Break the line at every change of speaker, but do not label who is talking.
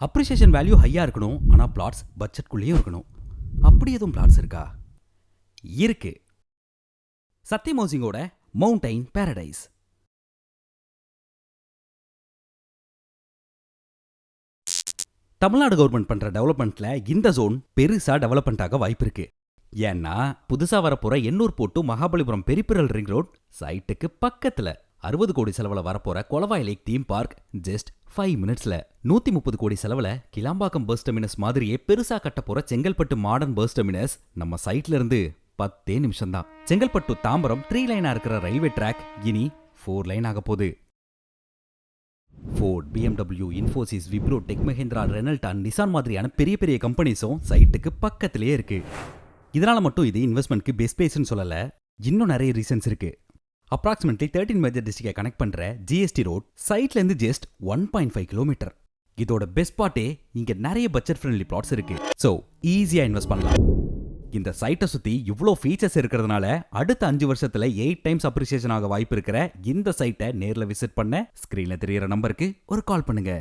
Appreciation value ஹையா இருக்கணும், ஆனா பிளாட்ஸ் பட்ஜெட்குள்ளேயும் இருக்கணும். அப்படி எதுவும் பிளாட்ஸ் இருக்கா? இருக்கு. சத்யம் ஹவுசிங்கோட மவுண்டைன் பாரடைஸ். தமிழ்நாடு கவர்மெண்ட் பண்ற டெவலப்மெண்ட்ல இந்த ஜோன் பெருசா டெவலப்மெண்ட் ஆக வாய்ப்பு இருக்கு. ஏன்னா புதுசா வரப்போற எண்ணூர் போட்டு மகாபலிபுரம் பெரிபெரல் ரிங் ரோட் சைட்டுக்கு பக்கத்துல 60 கோடி செலவுல வரப்போற கொலவாய் லேக் தீம் பார்க் ஜஸ்ட் 5 மினிட்ஸ்ல 130 கோடி செலவுல கிளாம்பாக்கம் பஸ் டெர்மினஸ் மாதிரியே பெருசா கட்ட போற செங்கல்பட்டு மாடர்ன் பஸ் டெர்மினஸ் நம்ம சைட்ல இருந்து 10 நிமிஷம் தான். செங்கல்பட்டு தாம்பரம் 3 லைனா இருக்கிற ரயில்வே ட்ராக் இனி 4 லைன் ஆக போகுது. Ford, BMW, Infosys, Wipro, Tech Mahindra, Renault and Nissan மாதிரியான பெரிய பெரிய கம்பெனிஸும் சைட்டுக்கு பக்கத்திலேயே இருக்கு. இதனால மட்டும் இது இன்வெஸ்ட்மெண்ட்க்கு பெஸ்ட் பிளேஸ்னு சொல்லல, இன்னும் நிறைய ரீசன்ஸ் இருக்கு. அப்ராக்சிமேட்லி 13 மேஜர் டிஸ்ட்ரிக்டை கனெக்ட் பண்ற ஜிஎஸ்டி ரோட் சைட்ல இருந்து ஜஸ்ட் 1.5 கிலோமீட்டர். இதோட பெஸ்ட் பார்ட்டே இங்க நிறைய பட்ஜெட் ஃப்ரெண்ட்லி பிளாட்ஸ் இருக்கு. ஸோ ஈஸியா இன்வெஸ்ட் பண்ணலாம். இந்த சைட்டை சுத்தி இவ்வளோ ஃபீச்சர்ஸ் இருக்கிறதுனால அடுத்த 5 வருஷத்துல 8 டைம்ஸ் அப்ரிசியேஷன் ஆக வாய்ப்பு இருக்கிற இந்த சைட்டை நேர்ல விசிட் பண்ண ஸ்கிரீன்ல தெரியற நம்பருக்கு ஒரு கால் பண்ணுங்க.